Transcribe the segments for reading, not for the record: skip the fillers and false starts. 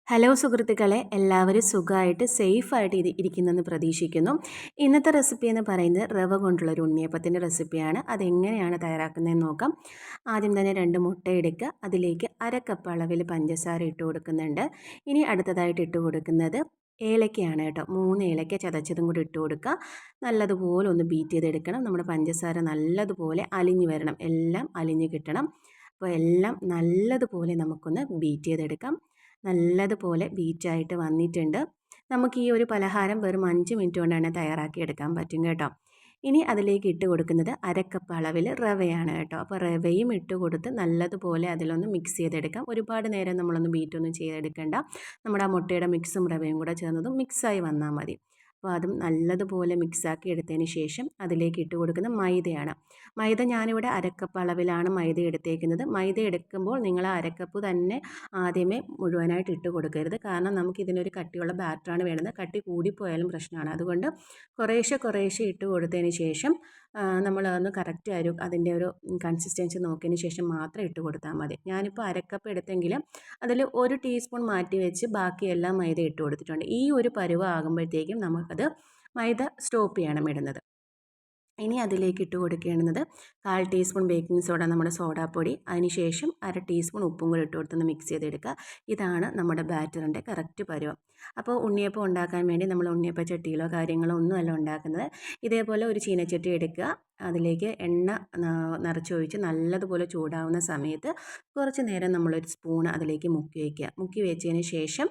Hello സുഹൃത്തുക്കളെ, എല്ലാവരും സുഖമായിട്ട് സേഫായിട്ട് ഇരിക്കുന്നെന്ന് പ്രതീക്ഷിക്കുന്നു. ഇന്നത്തെ റെസിപ്പി എന്ന് പറയുന്നത് റവ കൊണ്ടുള്ളൊരു ഉണ്ണിയപ്പത്തിൻ്റെ റെസിപ്പിയാണ്. അതെങ്ങനെയാണ് തയ്യാറാക്കുന്നതെന്ന് നോക്കാം. ആദ്യം തന്നെ 2 മുട്ട എടുക്കുക. അതിലേക്ക് 1/2 കപ്പ് അളവിൽ പഞ്ചസാര ഇട്ട് കൊടുക്കുന്നുണ്ട്. ഇനി അടുത്തതായിട്ട് ഇട്ട് കൊടുക്കുന്നത് ഏലക്കയാണ് കേട്ടോ. 3 ഏലക്ക ചതച്ചതും കൂടി ഇട്ട് കൊടുക്കുക. നല്ലതുപോലെ ഒന്ന് ബീറ്റ് ചെയ്തെടുക്കണം. നമ്മുടെ പഞ്ചസാര നല്ലതുപോലെ അലിഞ്ഞ് വരണം, എല്ലാം അലിഞ്ഞ് കിട്ടണം. അപ്പോൾ എല്ലാം നല്ലതുപോലെ നമുക്കൊന്ന് ബീറ്റ് ചെയ്തെടുക്കാം. നല്ലതുപോലെ ബീറ്റായിട്ട് വന്നിട്ടുണ്ട്. നമുക്ക് ഈ ഒരു പലഹാരം വെറും 5 മിനിറ്റ് കൊണ്ട് തന്നെ തയ്യാറാക്കി എടുക്കാൻ പറ്റും കേട്ടോ. ഇനി അതിലേക്ക് ഇട്ട് കൊടുക്കുന്നത് 1/2 കപ്പ് അളവിൽ റവയാണ് കേട്ടോ. അപ്പോൾ റവയും ഇട്ട് കൊടുത്ത് നല്ലതുപോലെ അതിലൊന്ന് മിക്സ് ചെയ്തെടുക്കാം. ഒരുപാട് നേരം നമ്മളൊന്ന് ബീറ്റൊന്നും ചെയ്തെടുക്കേണ്ട. നമ്മുടെ ആ മുട്ടയുടെ മിക്സും റവയും കൂടെ ചേർന്നതും മിക്സായി വന്നാൽ മതി. അപ്പോൾ അതും നല്ലതുപോലെ മിക്സാക്കി എടുത്തതിന് ശേഷം അതിലേക്ക് ഇട്ട് കൊടുക്കുന്ന മൈദയാണ്. മൈദ ഞാനിവിടെ 1/2 കപ്പ് അളവിലാണ് മൈദ എടുത്തേക്കുന്നത്. മൈദ എടുക്കുമ്പോൾ നിങ്ങൾ 1/2 കപ്പ് തന്നെ ആദ്യമേ മുഴുവനായിട്ട് ഇട്ട് കൊടുക്കരുത്. കാരണം നമുക്ക് ഇതിനൊരു കട്ടിയുള്ള ബാറ്ററാണ് വേണ്ടത്. കട്ടി കൂടിപ്പോയാലും പ്രശ്നമാണ്. അതുകൊണ്ട് കുറേശ്ശെ കുറേശ്ശെ ഇട്ട് കൊടുത്തതിന് ശേഷം നമ്മളതൊന്ന് കറക്റ്റ് അതിൻ്റെ ഒരു കൺസിസ്റ്റൻസി നോക്കിയതിന് ശേഷം മാത്രം ഇട്ട് കൊടുത്താൽ മതി. ഞാനിപ്പോൾ 1/2 കപ്പ് എടുത്തെങ്കിലും അതിൽ 1 ടീസ്പൂൺ മാറ്റി വെച്ച് ബാക്കിയെല്ലാം മൈദ ഇട്ട് കൊടുത്തിട്ടുണ്ട്. ഈ ഒരു പരുവം ആകുമ്പോഴത്തേക്കും നമുക്കത് മൈദ സ്റ്റോപ്പ് ചെയ്യണം ഇടുന്നത്. ഇനി അതിലേക്ക് ഇട്ട് കൊടുക്കേണ്ടുന്നത് 1/4 ടീസ്പൂൺ ബേക്കിംഗ് സോഡ, നമ്മുടെ സോഡാപ്പൊടി. അതിനുശേഷം 1/2 ടീസ്പൂൺ ഉപ്പും കൂടി ഇട്ട് കൊടുത്തൊന്ന് മിക്സ് ചെയ്തെടുക്കുക. ഇതാണ് നമ്മുടെ ബാറ്ററിൻ്റെ കറക്റ്റ് പരുവം. അപ്പോൾ ഉണ്ണിയപ്പം ഉണ്ടാക്കാൻ വേണ്ടി നമ്മൾ ഉണ്ണിയപ്പ ചട്ടിയിലോ കാര്യങ്ങളോ ഒന്നുമല്ല ഉണ്ടാക്കുന്നത്. ഇതേപോലെ ഒരു ചീനച്ചട്ടി എടുക്കുക. അതിലേക്ക് എണ്ണ നിറച്ചൊഴിച്ച് നല്ലതുപോലെ ചൂടാവുന്ന സമയത്ത് കുറച്ച് നേരം നമ്മളൊരു സ്പൂൺ അതിലേക്ക് മുക്കി വയ്ക്കുക. മുക്കി വെച്ചതിന് ശേഷം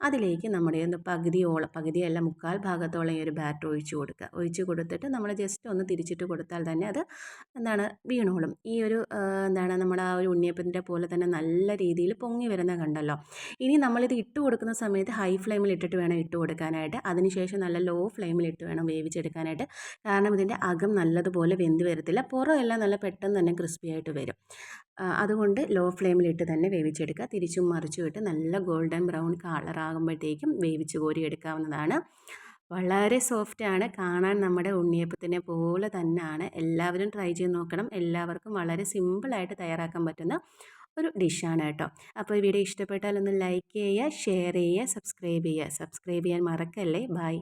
അതിലേക്ക് നമ്മുടെ പകുതിയല്ല 1/4 ഭാഗത്തോളം ഈ ഒരു ബാറ്റർ ഒഴിച്ച് കൊടുക്കുക. ഒഴിച്ച് കൊടുത്തിട്ട് നമ്മൾ ജസ്റ്റ് ഒന്ന് തിരിച്ചിട്ട് കൊടുത്താൽ തന്നെ അത് വീണോളും. ഈ ഒരു നമ്മുടെ ആ ഒരു ഉണ്ണിയപ്പത്തിൻ്റെ പോലെ തന്നെ നല്ല രീതിയിൽ പൊങ്ങി വരുന്ന കണ്ടല്ലോ. ഇനി നമ്മളിത് ഇട്ട് കൊടുക്കുന്ന സമയത്ത് ഹൈ ഫ്ലെയിമിൽ ഇട്ടിട്ട് വേണം ഇട്ട് കൊടുക്കാനായിട്ട്. അതിനുശേഷം നല്ല ലോ ഫ്ലെയിമിൽ ഇട്ട് വേണം വേവിച്ചെടുക്കാനായിട്ട്. കാരണം ഇതിൻ്റെ അകം നല്ലതുപോലെ വെന്ത് വരത്തില്ല, പുറമെല്ലാം നല്ല പെട്ടെന്ന് തന്നെ ക്രിസ്പി ആയിട്ട് വരും. അതുകൊണ്ട് ലോ ഫ്ലെയിമിലിട്ട് തന്നെ വേവിച്ചെടുക്കുക. തിരിച്ചും മറിച്ചും ഇട്ട് നല്ല ഗോൾഡൻ ബ്രൗൺ കളറാകുമ്പോഴത്തേക്കും വേവിച്ച് കോരിയെടുക്കാവുന്നതാണ്. വളരെ സോഫ്റ്റാണ്, കാണാൻ നമ്മുടെ ഉണ്ണിയപ്പത്തിനെ പോലെ തന്നെയാണ്. എല്ലാവരും ട്രൈ ചെയ്ത് നോക്കണം. എല്ലാവർക്കും വളരെ സിമ്പിളായിട്ട് തയ്യാറാക്കാൻ പറ്റുന്ന ഒരു ഡിഷാണ് കേട്ടോ. അപ്പോൾ ഈ വീഡിയോ ഇഷ്ടപ്പെട്ടാൽ ഒന്ന് ലൈക്ക് ചെയ്യുക, ഷെയർ ചെയ്യുക, സബ്സ്ക്രൈബ് ചെയ്യാൻ മറക്കല്ലേ. ബൈ.